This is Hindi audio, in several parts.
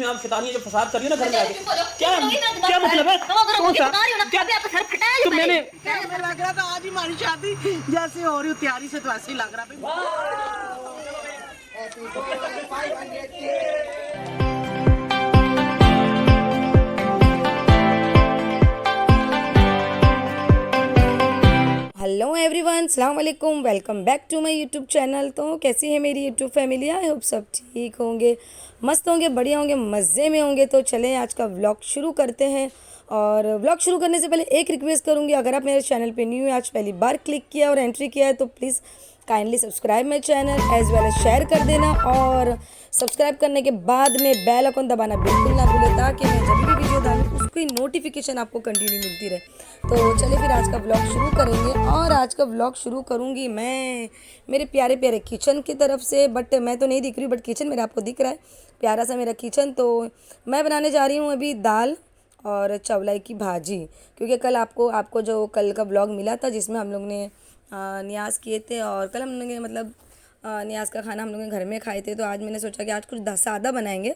में आप शैतानी जो फसाद कर रही हो ना घर में आके, क्या क्या मतलब है? कौन सा क्या तो मैंने लग रहा था आज ही हमारी शादी जैसे हो रही तैयारी से, तो ऐसे ही लग रहा हेलो एवरीवन, अस्सलाम वालेकुम। Welcome back to my YouTube channel. तो कैसी है मेरी यूट्यूब फैमिली? आई होप सब ठीक होंगे, मस्त होंगे, बढ़िया होंगे, मज़े में होंगे। तो चलें आज का व्लॉग शुरू करते हैं। और व्लॉग शुरू करने से पहले एक रिक्वेस्ट करूंगी, अगर आप मेरे चैनल पे न्यू है, आज पहली बार क्लिक किया और एंट्री किया है, तो please kindly subscribe my channel as well as share कर देना। और सब्सक्राइब करने के बाद में बेल आइकन दबाना बिल्कुल ना भूलें, ताकि मैं जब भी वीडियो डालूँ उसकी नोटिफिकेशन आपको कंटिन्यू मिलती रहे। तो चलिए फिर आज का व्लॉग शुरू करेंगे। और आज का व्लॉग शुरू करूँगी मैं मेरे प्यारे प्यारे किचन की तरफ से। बट मैं तो नहीं दिख रही हूँ, बट किचन मेरा आपको दिख रहा है, प्यारा सा मेरा किचन। तो मैं बनाने जा रही हूँ अभी दाल और चवलाई की भाजी, क्योंकि कल आपको जो कल का व्लॉग मिला था जिसमें हम लोग ने न्याज़ किए थे, और कल हम लोग ने मतलब न्याज़ का खाना हम लोग ने घर में खाए थे। तो आज मैंने सोचा कि आज कुछ सादा बनाएंगे,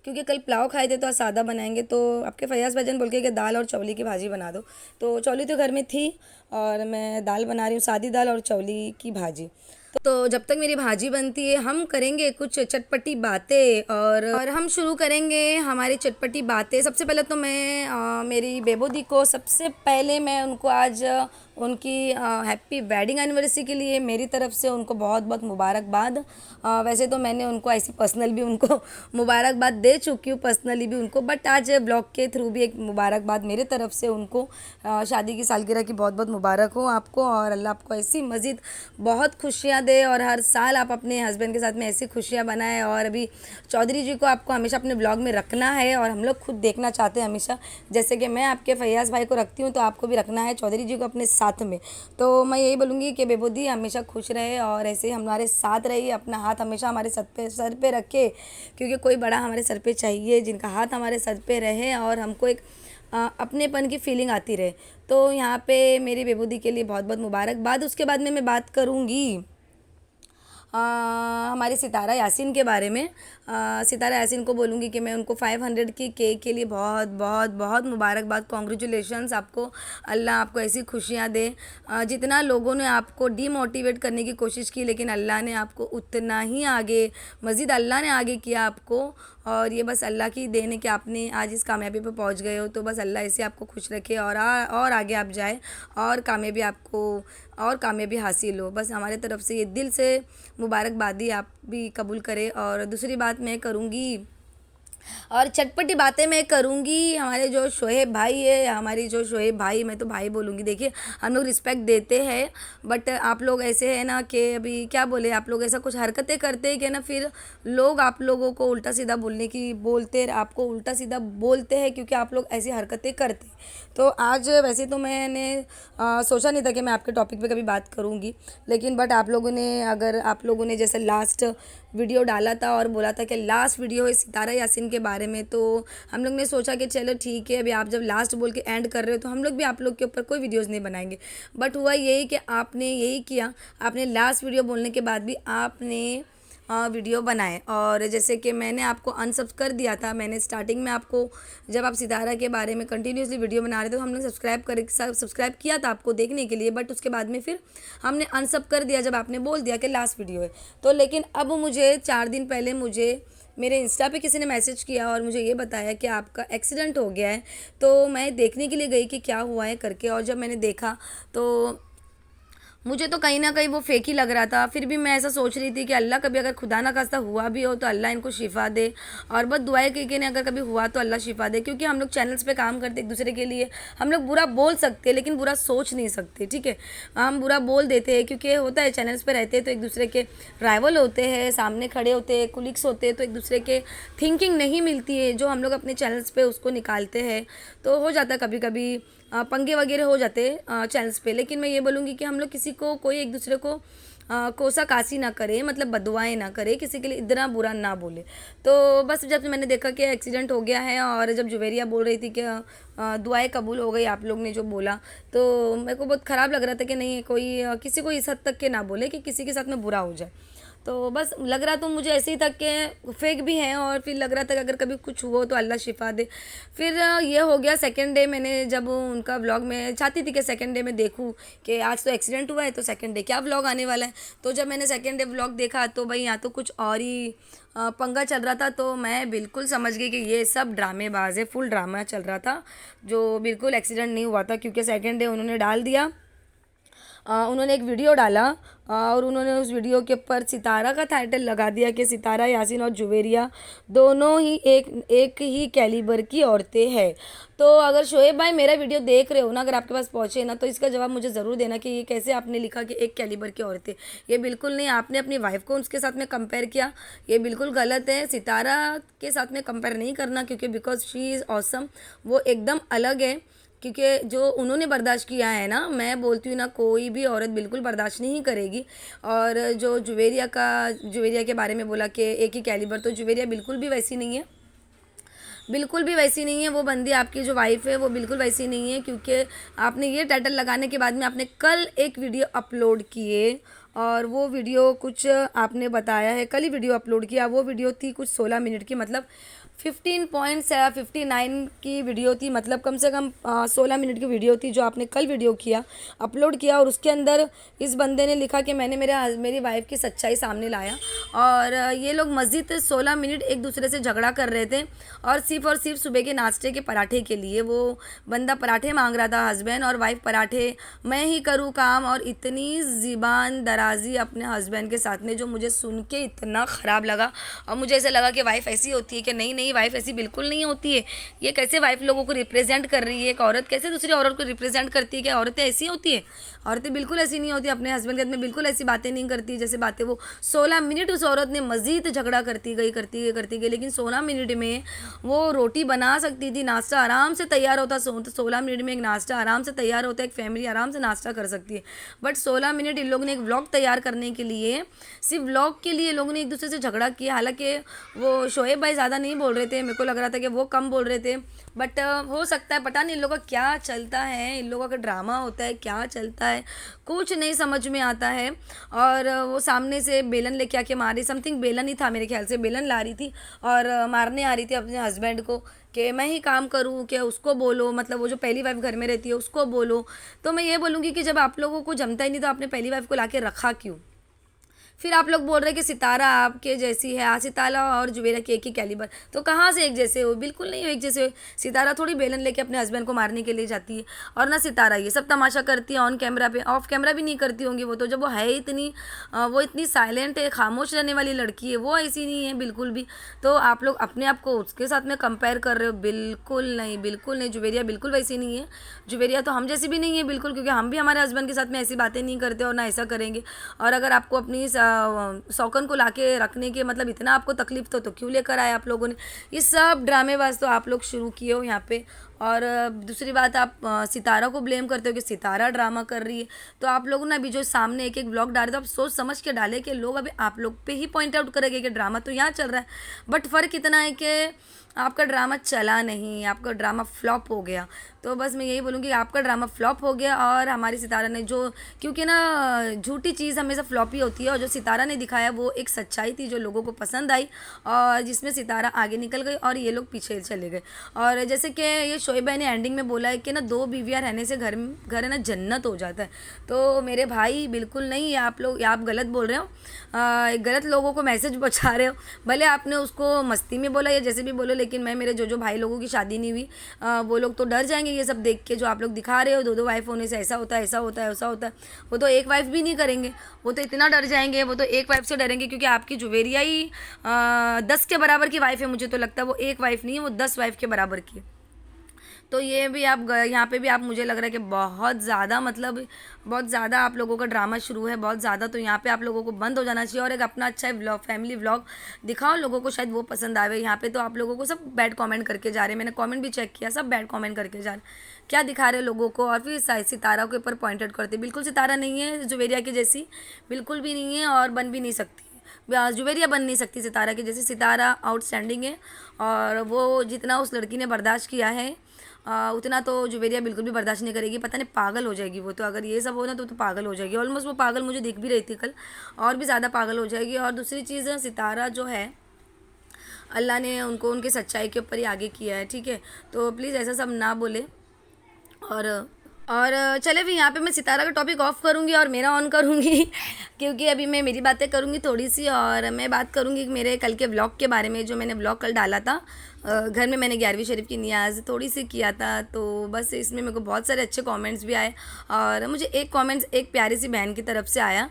क्योंकि कल पुलाव खाए थे, तो आज सादा बनाएंगे। तो आपके फयाज़ भाईजान बोल के कि दाल और चौली की भाजी बना दो, तो चौली तो घर में थी और मैं दाल बना रही हूँ, सादी दाल और चौली की भाजी। तो जब तक मेरी भाजी बनती है हम करेंगे कुछ चटपटी बातें, और हम शुरू करेंगे हमारी चटपटी बातें। सबसे पहले तो मैं मेरी बेबोदी को सबसे पहले मैं उनको आज उनकी हैप्पी वेडिंग एनिवर्सरी के लिए मेरी तरफ से उनको बहुत बहुत मुबारकबाद। वैसे तो मैंने उनको ऐसी पर्सनल भी उनको मुबारकबाद दे चुकी हूँ, पर्सनली भी उनको, बट आज ब्लॉग के थ्रू भी एक मुबारकबाद मेरी तरफ से उनको शादी की सालगिरह की बहुत बहुत मुबारक हो आपको। और अल्लाह आपको ऐसी मज़ीद बहुत खुशियाँ दे, और हर साल आप अपने हस्बैंड के साथ में ऐसी खुशियाँ बनाएं। और अभी चौधरी जी को आपको हमेशा अपने ब्लॉग में रखना है, और हम लोग खुद देखना चाहते हैं हमेशा, जैसे कि मैं आपके फैयाज़ भाई को रखती हूँ, तो आपको भी रखना है चौधरी जी को अपने साथ में। तो मैं यही बोलूँगी कि बेबोदी हमेशा खुश रहे और ऐसे ही हमारे साथ रहिए, अपना हाथ हमेशा हमारे सर पे रखे, क्योंकि कोई बड़ा हमारे सर पे चाहिए जिनका हाथ हमारे सर पे रहे और हमको एक अपनेपन की फीलिंग आती रहे। तो यहाँ पे मेरी बेबोदी के लिए बहुत बहुत मुबारकबाद। उसके बाद में मैं बात करूँगी हमारी सितारा यासीन के बारे में। सितारा यासीन को बोलूँगी कि मैं उनको 500 की केक के लिए बहुत बहुत बहुत मुबारकबाद, कॉन्ग्रेचुलेशंस आपको। अल्लाह आपको ऐसी खुशियाँ दे। जितना लोगों ने आपको डीमोटिवेट करने की कोशिश की, लेकिन अल्लाह ने आपको उतना ही आगे, मज़ीद अल्लाह ने आगे किया आपको। और ये बस अल्लाह की देन है कि आपने आज इस कामयाबी पर पहुंच गए हो। तो बस अल्लाह ऐसे आपको खुश रखे और आगे आप जाए और कामयाबी हासिल हो। बस हमारे तरफ से ये दिल से मुबारकबादी आप भी कबूल करें। और दूसरी बात मैं करूँगी, और चटपटी बातें मैं करूँगी, हमारे जो शोएब भाई है, हमारी जो शोएब भाई, मैं तो भाई बोलूँगी। देखिए हम लोग रिस्पेक्ट देते हैं, बट आप लोग ऐसे हैं ना कि अभी क्या बोले, आप लोग ऐसा कुछ हरकतें करते हैं कि ना फिर लोग आप लोगों को उल्टा सीधा आपको उल्टा सीधा बोलते हैं, क्योंकि आप लोग ऐसी हरकतें करते हैं। तो आज वैसे तो मैंने सोचा नहीं था कि मैं आपके टॉपिक पे कभी बात करूँगी, लेकिन बट आप लोगों ने जैसे लास्ट वीडियो डाला था और बोला था कि लास्ट वीडियो है सितारा यासीन के बारे में, तो हम लोग ने सोचा कि चलो ठीक है, अभी आप जब लास्ट बोल के एंड कर रहे हो तो हम लोग भी आप लोग के ऊपर कोई वीडियोज़ नहीं बनाएंगे। बट हुआ यही कि आपने यही किया, आपने लास्ट वीडियो बोलने के बाद भी आपने वीडियो बनाए। और जैसे कि मैंने आपको अनसब्सक्राइब कर दिया था, मैंने स्टार्टिंग में आपको, जब आप सितारा के बारे में कंटिन्यूसली वीडियो बना रहे थे, तो हमने सब्सक्राइब किया था आपको देखने के लिए, बट उसके बाद में फिर हमने अनसब कर दिया जब आपने बोल दिया कि लास्ट वीडियो है। तो लेकिन अब मुझे 4 दिन पहले मेरे इंस्टा पे किसी ने मैसेज किया और मुझे ये बताया कि आपका एक्सीडेंट हो गया है। तो मैं देखने के लिए गई कि क्या हुआ है करके, और जब मैंने देखा तो मुझे तो कहीं ना कहीं वो फेक ही लग रहा था। फिर भी मैं ऐसा सोच रही थी कि अल्लाह कभी अगर खुदा ना खास्ता हुआ भी हो तो अल्लाह इनको शिफ़ा दे, और बस दुआएं की ने अगर कभी हुआ तो अल्लाह शिफ़ा दे। क्योंकि हम लोग चैनल्स पे काम करते एक दूसरे के लिए, हम लोग बुरा बोल सकते हैं लेकिन बुरा सोच नहीं सकते, ठीक है। हम बुरा बोल देते हैं क्योंकि होता है चैनल्स पे रहते हैं तो एक दूसरे के राइवल होते हैं, सामने खड़े होते हैं, कुलिक्स होते हैं, तो एक दूसरे के थिंकिंग नहीं मिलती है जो हम लोग अपने चैनल्स पे उसको निकालते हैं। तो हो जाता है कभी कभी पंगे वगैरह हो जाते चैनल्स पे। लेकिन मैं ये बोलूँगी कि हम लोग किसी को कोई एक दूसरे को कोसा कासी ना करे, मतलब बदुआएं ना करे, किसी के लिए इतना बुरा ना बोले। तो बस जब मैंने देखा कि एक्सीडेंट हो गया है, और जब जुवेरिया बोल रही थी कि दुआएं कबूल हो गई आप लोग ने जो बोला, तो मेरे को बहुत ख़राब लग रहा था कि नहीं कोई किसी को इस हद तक के ना बोले कि किसी के साथ में बुरा हो जाए। तो बस लग रहा तो मुझे ऐसे ही था कि फेक भी हैं, और फिर लग रहा था कि अगर कभी कुछ हुआ तो अल्लाह शिफा दे। फिर ये हो गया सेकंड डे, मैंने जब उनका व्लॉग मैं चाहती थी कि सेकंड डे में देखूँ कि आज तो एक्सीडेंट हुआ है तो सेकंड डे क्या व्लॉग आने वाला है। तो जब मैंने सेकंड डे व्लॉग देखा तो भाई यहाँ तो कुछ और ही पंगा चल रहा था। तो मैं बिल्कुल समझ गई कि ये सब ड्रामेबाज है, फुल ड्रामा चल रहा था, जो बिल्कुल एक्सीडेंट नहीं हुआ था। क्योंकि सेकंड डे उन्होंने डाल दिया, उन्होंने एक वीडियो डाला और उन्होंने उस वीडियो के ऊपर सितारा का टाइटल लगा दिया कि सितारा यासीन और जुवेरिया दोनों ही एक ही कैलिबर की औरतें हैं। तो अगर शोएब भाई मेरा वीडियो देख रहे हो ना, अगर आपके पास पहुँचे ना, तो इसका जवाब मुझे ज़रूर देना कि ये कैसे आपने लिखा कि एक कैलिबर की औरतें। ये बिल्कुल नहीं, आपने अपनी वाइफ को उसके साथ में कंपेयर किया, ये बिल्कुल गलत है। सितारा के साथ में कंपेयर नहीं करना, क्योंकि बिकॉज शी इज़ ऑसम, वो एकदम अलग है। क्योंकि जो उन्होंने बर्दाश्त किया है ना, मैं बोलती हूँ ना, कोई भी औरत बिल्कुल बर्दाश्त नहीं करेगी। और जो जुवेरिया के बारे में बोला कि एक ही कैलिबर, तो जुवेरिया बिल्कुल भी वैसी नहीं है, बिल्कुल भी वैसी नहीं है। वो बंदी आपकी जो वाइफ है वो बिल्कुल वैसी नहीं है। क्योंकि आपने ये टाइटल लगाने के बाद में आपने कल एक वीडियो अपलोड किए, और वो वीडियो कुछ आपने बताया है, कल ही वीडियो अपलोड किया, वो वीडियो थी कुछ 16 मिनट की, मतलब 15.59 की वीडियो थी, मतलब कम से कम 16 मिनट की वीडियो थी जो आपने कल वीडियो किया, अपलोड किया। और उसके अंदर इस बंदे ने लिखा कि मैंने मेरी वाइफ की सच्चाई सामने लाया, और ये लोग मस्जिद 16 मिनट एक दूसरे से झगड़ा कर रहे थे, और सिर्फ सुबह के नाश्ते के पराठे के लिए वो बंदा पराठे मांग रहा था, हस्बैंड और वाइफ पराठे, मैं ही करूँ काम। और इतनी ज़िबान दराजी अपने हस्बैंड के साथ में, जो मुझे सुन के इतना ख़राब लगा। और मुझे ऐसा लगा कि वाइफ ऐसी होती है कि नहीं, वाइफ ऐसी बिल्कुल नहीं होती है। ये कैसे वाइफ लोगों को रिप्रेजेंट कर रही है, एक औरत कैसे दूसरी औरत को रिप्रेजेंट करती है? क्या औरतें ऐसी होती है? औरतें बिल्कुल ऐसी नहीं होती, अपने हस्बैंड के साथ में बिल्कुल ऐसी बातें नहीं करती जैसे बातें वो 16 मिनट उस औरत ने मज़ीद झगड़ा करती गई, लेकिन 16 मिनट में वो रोटी बना सकती थी, नाश्ता आराम से तैयार होता। 16 मिनट में एक नाश्ता आराम से तैयार होता है, एक फैमिली आराम से नाश्ता कर सकती है। बट 16 मिनट इन लोगों ने एक व्लॉग तैयार करने के लिए, सिर्फ व्लॉग के लिए लोगों ने एक दूसरे से झगड़ा किया। हालांकि वो शोएब भाई ज़्यादा नहीं बोल रहे थे, मेरे को लग रहा था कि वो कम बोल रहे थे, बट हो सकता है, पता नहीं इन लोगों का क्या चलता है, इन लोगों का ड्रामा होता है, क्या चलता है कुछ नहीं समझ में आता है। और वो सामने से बेलन लेके आके मारी, समथिंग बेलन ही था मेरे ख्याल से, बेलन ला रही थी और मारने आ रही थी अपने हस्बैंड को कि मैं ही काम करूं, कि उसको बोलो, मतलब वो जो पहली वाइफ घर में रहती है उसको बोलो। तो मैं ये बोलूँगी कि जब आप लोगों को जमता ही नहीं तो आपने पहली वाइफ को ला के रखा क्यों? फिर आप लोग बोल रहे हैं कि सितारा आपके जैसी है, सितारा और जुवेरिया के एक ही कैलिबर, तो कहाँ से एक जैसे हो? बिल्कुल नहीं हो एक जैसे। सितारा थोड़ी बेलन लेके अपने हस्बैंड को मारने के लिए जाती है, और ना सितारा ये सब तमाशा करती है ऑन कैमरा पे, ऑफ कैमरा भी नहीं करती होंगी वो तो। जब वो है इतनी वो इतनी साइलेंट है, खामोश रहने वाली लड़की है, वो ऐसी नहीं है बिल्कुल भी। तो आप लोग अपने आप को उसके साथ में कंपेयर कर रहे हो, बिल्कुल नहीं, बिल्कुल नहीं। जुवेरिया बिल्कुल वैसी नहीं है, जुवेरिया तो हम जैसी भी नहीं है बिल्कुल, क्योंकि हम भी हमारे हस्बैंड के साथ में ऐसी बातें नहीं करते और ना ऐसा करेंगे। और अगर आपको अपनी सौकन को लाके रखने के मतलब इतना आपको तकलीफ तो क्यों लेकर आए आप लोगों ने? ये सब ड्रामेबाज तो आप लोग शुरू किए हो यहाँ पे। और दूसरी बात, आप सितारा को ब्लेम करते हो कि सितारा ड्रामा कर रही है। तो आप लोग ना अभी जो सामने एक व्लॉग डाले तो आप सोच समझ के डाले कि लोग अभी आप लोग पे ही पॉइंट आउट करेंगे कि ड्रामा तो यहाँ चल रहा है। बट फ़र्क इतना है कि आपका ड्रामा चला नहीं, आपका ड्रामा फ्लॉप हो गया। तो बस मैं यही बोलूँगी आपका ड्रामा फ्लॉप हो गया। और हमारी सितारा ने जो, क्योंकि ना झूठी चीज़ हमेशा फ्लॉप ही होती है, और जो सितारा ने दिखाया वो एक सच्चाई थी जो लोगों को पसंद आई, और जिसमें सितारा आगे निकल गई और ये लोग पीछे चले गए। और जैसे कि ये शोएब भाई ने एंडिंग में बोला है कि ना 2 बीवियाँ रहने से घर है ना जन्नत हो जाता है। तो मेरे भाई बिल्कुल नहीं, आप लोग आप गलत बोल रहे हो, गलत लोगों को मैसेज पहुँचा रहे हो। भले आपने उसको मस्ती में बोला या जैसे भी बोलो, लेकिन मैं मेरे जो भाई लोगों की शादी नहीं हुई वो लोग तो डर जाएंगे ये सब देख के, जो आप लोग दिखा रहे हो 2 वाइफ होने से ऐसा होता है, ऐसा होता है, ऐसा होता है। वो तो एक वाइफ भी नहीं करेंगे, वो तो इतना डर जाएंगे, वो तो एक वाइफ से डरेंगे, क्योंकि आपकी जुवेरिया ही 10 के बराबर की वाइफ है। मुझे तो लगता है वो एक वाइफ नहीं है, वो 10 वाइफ के बराबर की है। तो ये भी आप यहाँ पे भी आप, मुझे लग रहा है कि बहुत ज़्यादा, मतलब बहुत ज़्यादा आप लोगों का ड्रामा शुरू है, बहुत ज़्यादा। तो यहाँ पे आप लोगों को बंद हो जाना चाहिए और एक अपना अच्छा व्लॉग, फैमिली व्लॉग दिखाओ लोगों को, शायद वो पसंद आवे। यहाँ पे तो आप लोगों को सब बैड कमेंट करके जा रहे हैं, मैंने कमेंट भी चेक किया, सब बैड कमेंट करके जा रहे हैं, क्या दिखा रहे हैं लोगों को। और फिर सितारा के ऊपर पॉइंटेड करते, बिल्कुल सितारा नहीं है जुवेरिया की जैसी, बिल्कुल भी नहीं है और बन भी नहीं सकती। जुवेरिया बन नहीं सकती सितारा के जैसे। सितारा आउटस्टैंडिंग है और वो जितना उस लड़की ने बर्दाश्त किया है उतना तो जुवेरिया बिल्कुल भी बर्दाश्त नहीं करेगी। पता नहीं पागल हो जाएगी वो तो, अगर ये सब हो ना तो पागल हो जाएगी। ऑलमोस्ट वो पागल मुझे दिख भी रही थी कल, और भी ज़्यादा पागल हो जाएगी। और दूसरी चीज़ सितारा जो है, अल्लाह ने उनको उनके सच्चाई के ऊपर ही आगे किया है, ठीक है। तो प्लीज़ ऐसा सब ना बोले। और चले भी यहाँ पे मैं सितारा का टॉपिक ऑफ करूँगी और मेरा ऑन करूँगी क्योंकि अभी मैं मेरी बातें करूँगी थोड़ी सी, और मैं बात करूँगी मेरे कल के व्लॉग के बारे में, जो मैंने व्लॉग कल डाला था। घर में मैंने 11वीं शरीफ की नियाज़ थोड़ी सी किया था, तो बस इसमें मेरे को बहुत सारे अच्छे कमेंट्स भी आए। और मुझे एक कमेंट्स एक प्यारी सी बहन की तरफ से आया,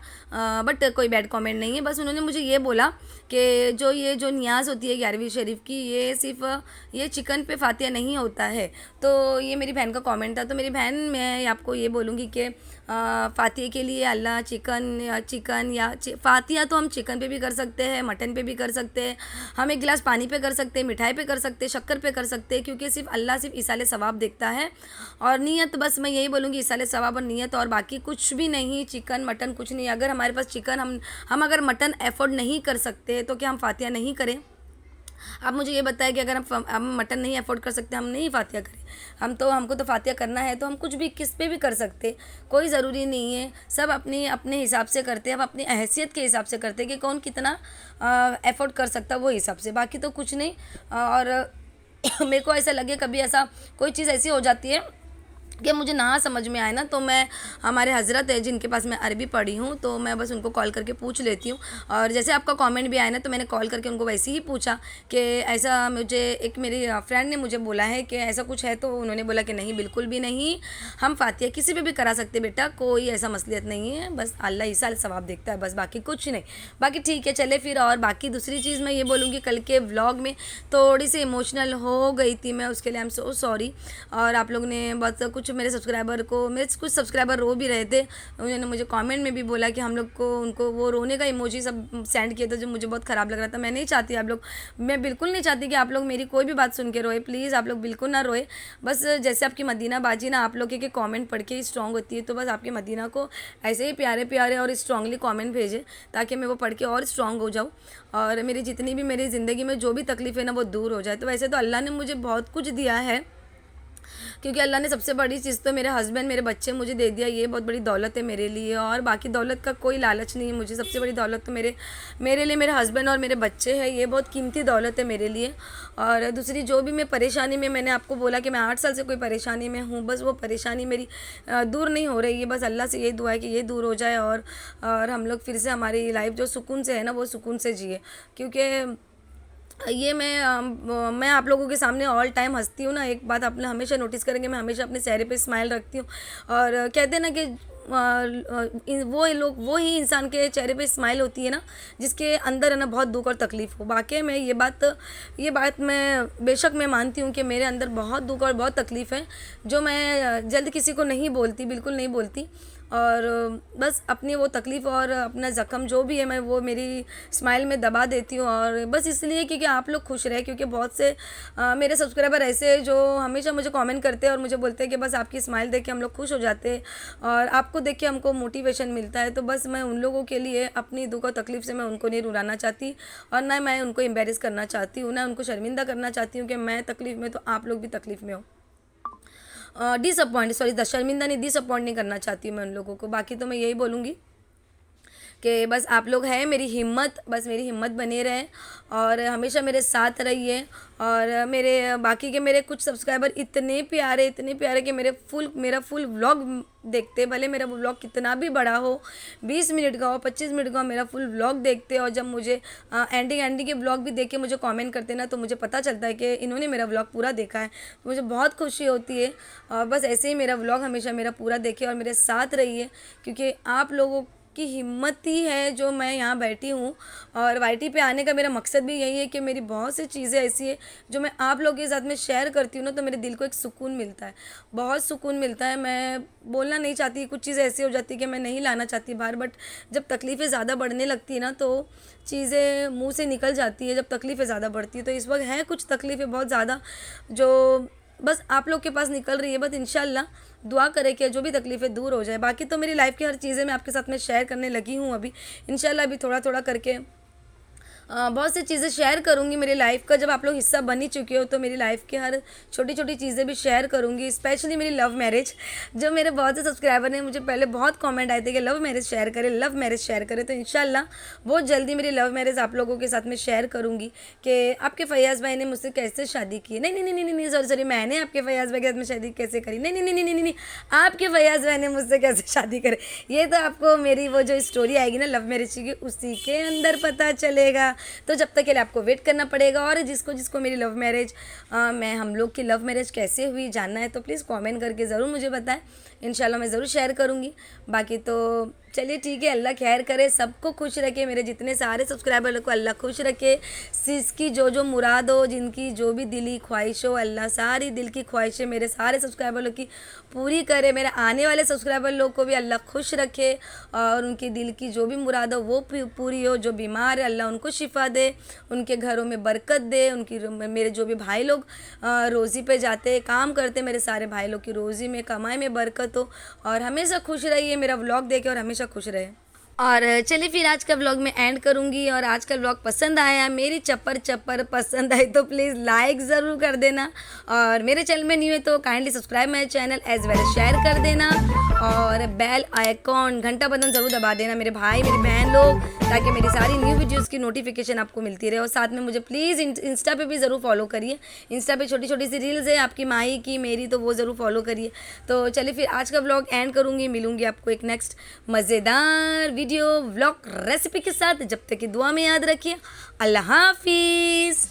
बट कोई बैड कमेंट नहीं है। बस उन्होंने मुझे ये बोला कि जो नियाज़ होती है 11वीं शरीफ की, ये सिर्फ ये चिकन पे फातिया नहीं होता है। तो ये मेरी बहन का कमेंट था। तो मेरी बहन, मैं आपको ये बोलूँगी कि फातिया के लिए अल्लाह चिकन या फातिया तो हम चिकन पे भी कर सकते हैं, मटन पे भी कर सकते हैं, हम एक गिलास पानी पे कर सकते हैं, मिठाई पे कर सकते हैं, शक्कर पे कर सकते हैं, क्योंकि सिर्फ अल्लाह सिर्फ इसाले सवाब देखता है। और नीयत, बस मैं यही बोलूँगी इसाले सवाब और नीयत, और बाकी कुछ भी नहीं। चिकन मटन कुछ नहीं। अगर हमारे पास चिकन हम अगर मटन अफोर्ड नहीं कर सकते तो क्या हम फातिया नहीं करें? आप मुझे ये बताएं कि अगर हम मटन नहीं अफोर्ड कर सकते, हम नहीं फातिया करें? हमको तो फातिया करना है, तो हम कुछ भी किस पे भी कर सकते, कोई ज़रूरी नहीं है। सब अपने हिसाब से करते हैं, हम अपनी हैसियत के हिसाब से करते हैं कि कौन कितना अफोर्ड कर सकता है, वो हिसाब से, बाकी तो कुछ नहीं। और मेरे को ऐसा लगे कभी ऐसा कोई चीज़ ऐसी हो जाती है कि मुझे ना समझ में आए ना, तो मैं हमारे हज़रत है जिनके पास मैं अरबी पढ़ी हूँ, तो मैं बस उनको कॉल करके पूछ लेती हूँ। और जैसे आपका कमेंट भी आया ना, तो मैंने कॉल करके उनको वैसे ही पूछा कि ऐसा, मुझे एक मेरी फ्रेंड ने मुझे बोला है कि ऐसा कुछ है, तो उन्होंने बोला कि नहीं, बिल्कुल भी नहीं, हम फातिया किसी पे भी करा सकते बेटा, कोई ऐसा मसलियत नहीं है, बस अल्लाह इसा सवाब देखता है, बस बाकी कुछ नहीं। बाकी ठीक है, चले फिर। और बाकी दूसरी चीज़ मैं ये बोलूँगी, कल के व्लॉग में थोड़ी सी इमोशनल हो गई थी मैं, उसके लिए आई एम सो सॉरी। और आप लोग ने बहुत कुछ मेरे कुछ सब्सक्राइबर रो भी रहे थे, उन्होंने मुझे कमेंट में भी बोला कि हम लोग को उनको वो रोने का इमोजी सब सेंड किया था, जो मुझे बहुत ख़राब लग रहा था। मैं नहीं चाहती मैं बिल्कुल नहीं चाहती कि आप लोग मेरी कोई भी बात सुन के रोए। प्लीज़ आप लोग बिल्कुल ना रोए। बस जैसे आपकी मदीना बाजी ना आप लोग के कमेंट पढ़ के ही स्ट्रॉन्ग होती है, तो बस आपकी मदीना को ऐसे ही प्यारे प्यारे और स्ट्रॉन्गली कमेंट भेजें, ताकि मैं वो पढ़ के और स्ट्रॉन्ग हो जाऊँ, और मेरी जितनी भी मेरी ज़िंदगी में जो भी तकलीफ़ है ना, वो दूर हो जाए। तो वैसे तो अल्लाह ने मुझे बहुत कुछ दिया है, क्योंकि अल्लाह ने सबसे बड़ी चीज़ तो मेरे हस्बैंड, मेरे बच्चे मुझे दे दिया, ये बहुत बड़ी दौलत है मेरे लिए। और बाकी दौलत का कोई लालच नहीं है मुझे, सबसे बड़ी दौलत तो मेरे लिए मेरे हस्बैंड और मेरे बच्चे हैं, ये बहुत कीमती दौलत है मेरे लिए। और दूसरी जो भी मैं परेशानी में, मैंने आपको बोला कि मैं 8 साल से कोई परेशानी में हूँ, बस वो परेशानी मेरी दूर नहीं हो रही है। बस अल्लाह से यही दुआ है कि ये दूर हो जाए, और हम लोग फिर से हमारी लाइफ जो सुकून से है ना, वो सुकून से जिए। क्योंकि ये मैं आप लोगों के सामने ऑल टाइम हंसती हूँ ना, एक बात आपने हमेशा नोटिस करेंगे, मैं हमेशा अपने चेहरे पे स्माइल रखती हूँ। और कहते हैं ना कि वो ही इंसान के चेहरे पे स्माइल होती है ना, जिसके अंदर है ना बहुत दुख और तकलीफ़ हो। वाकई में ये बात मैं बेशक मैं मानती हूँ कि मेरे अंदर बहुत दुख और बहुत तकलीफ़ है, जो मैं जल्द किसी को नहीं बोलती, बिल्कुल नहीं बोलती। और बस अपनी वो तकलीफ़ और अपना ज़ख्म जो भी है, मैं वो मेरी स्माइल में दबा देती हूँ। और बस इसलिए क्योंकि आप लोग खुश रहे, क्योंकि बहुत से मेरे सब्सक्राइबर ऐसे जो हमेशा मुझे कमेंट करते हैं और मुझे बोलते हैं कि बस आपकी स्माइल देख के हम लोग खुश हो जाते हैं, और आपको देख के हमको मोटिवेशन मिलता है। तो बस मैं उन लोगों के लिए अपनी दुख और तकलीफ़ से मैं उनको नहीं रुलाना चाहती, और ना मैं उनको एम्बेरस करना चाहती हूँ, ना उनको शर्मिंदा करना चाहती हूँ कि मैं तकलीफ़ में तो आप लोग भी तकलीफ़ में हो। शर्मिंदा नहीं, डिसअपॉइंट नहीं करना चाहती हूँ मैं उन लोगों को। बाकी तो मैं यही बोलूँगी कि बस आप लोग हैं मेरी हिम्मत बने रहे, और हमेशा मेरे साथ रहिए। और बाकी के मेरे कुछ सब्सक्राइबर इतने प्यारे कि मेरा फुल व्लॉग देखते, भले मेरा व्लॉग कितना भी बड़ा हो, 20 मिनट का हो, 25 मिनट का हो, मेरा फुल व्लॉग देखते। और जब मुझे एंडिंग के व्लॉग भी देख के मुझे कमेंट करते ना, तो मुझे पता चलता है कि इन्होंने मेरा व्लॉग पूरा देखा है, तो मुझे बहुत खुशी होती है। और बस ऐसे ही मेरा व्लॉग हमेशा मेरा पूरा देखे और मेरे साथ रहिए, क्योंकि आप लोगों की हिम्मत ही है जो मैं यहाँ बैठी हूँ। और वाईटी पे आने का मेरा मकसद भी यही है कि मेरी बहुत सी चीज़ें ऐसी है जो मैं आप लोगों के साथ में शेयर करती हूँ ना, तो मेरे दिल को एक सुकून मिलता है, बहुत सुकून मिलता है। मैं बोलना नहीं चाहती, कुछ चीज़ें ऐसी हो जाती है कि मैं नहीं लाना चाहती बाहर, बट जब तकलीफ़ें ज़्यादा बढ़ने लगती है ना, तो चीज़ें मुँह से निकल जाती है जब तकलीफ़ें ज़्यादा बढ़ती है। तो इस वक्त है कुछ तकलीफ़ें बहुत ज़्यादा जो बस आप लोग के पास निकल रही है। बस इंशाल्लाह दुआ करें कि जो भी तकलीफ़ें दूर हो जाए। बाकी तो मेरी लाइफ की हर चीज़ें मैं आपके साथ में शेयर करने लगी हूँ अभी, इंशाल्लाह अभी थोड़ा थोड़ा करके बहुत सी चीज़ें शेयर करूँगी मेरी लाइफ का। जब आप लोग हिस्सा बन ही चुके हो तो मेरी लाइफ की हर छोटी छोटी चीज़ें भी शेयर करूँगी, स्पेशली मेरी लव मैरिज। जो मेरे बहुत से सब्सक्राइबर ने मुझे पहले बहुत कमेंट आए थे कि लव मैरिज शेयर करें, लव मैरिज शेयर करें, तो इंशाल्लाह बहुत जल्दी मेरी लव मैरिज आप लोगों के साथ में शेयर करूँगी कि आपके फैयाज़ भाई ने मुझसे कैसे शादी की। नहीं नहीं नहीं नहीं नहीं सॉरी, मैंने आपके फैयाज़ भाई के साथ में शादी कैसे करी, नहीं नहीं नहीं नहीं नहीं, आपके फैयाज़ भाई ने मुझसे कैसे शादी करी, ये तो आपको मेरी वो जो स्टोरी आएगी ना लव मैरिज की, उसी के अंदर पता चलेगा। तो जब तक के लिए आपको वेट करना पड़ेगा। और जिसको जिसको मेरी लव मैरिज मैं हम लोग की लव मैरिज कैसे हुई जानना है तो प्लीज़ कमेंट करके ज़रूर मुझे बताएं, इंशाल्लाह मैं ज़रूर शेयर करूँगी। बाकी तो चलिए ठीक है, अल्लाह खैर करे, सबको खुश रखे, मेरे जितने सारे सब्सक्राइबर को अल्लाह खुश रखे, जिसकी जो जो मुराद हो, जिनकी जो भी दिली ख्वाहिश हो, अल्लाह सारी दिल की ख्वाहिशें मेरे सारे सब्सक्राइबर लोग की पूरी करे। मेरे आने वाले सब्सक्राइबर लोग को भी अल्लाह खुश रखे और उनकी दिल की जो भी मुराद हो वो पूरी हो। जो बीमार है अल्लाह उनको शिफा दे, उनके घरों में बरकत दे। उनकी मेरे जो भी भाई लोग रोज़ी पे जाते काम करते, मेरे सारे भाई लोग की रोज़ी में कमाई में बरकत हो और हमेशा खुश रहिए, मेरा व्लॉग देखे और हमेशा खुश रहे। और चलिए फिर आज का व्लॉग मैं एंड करूँगी। और आज का व्लॉग पसंद आया, मेरी चप्पर पसंद आई तो प्लीज़ लाइक ज़रूर कर देना। और मेरे चैनल में न्यू है तो kindly subscribe my channel as well as share कर देना और बेल आइकॉन घंटा बटन ज़रूर दबा देना मेरे भाई मेरी बहन लोग, ताकि मेरी सारी न्यू वीडियोज़ की नोटिफिकेशन आपको मिलती रहे। और साथ में मुझे प्लीज़ इंस्टा पे भी ज़रूर फॉलो करिए, इंस्टा पे छोटी छोटी सी रील्स है आपकी माही की मेरी, तो वो ज़रूर फॉलो करिए। तो चलिए फिर आज का व्लॉग एंड करूँगी, मिलूँगी आपको एक नेक्स्ट मज़ेदार वीडियो व्लॉग रेसिपी के साथ। जब तक की दुआ में याद रखिए, अल्लाह हाफिज़।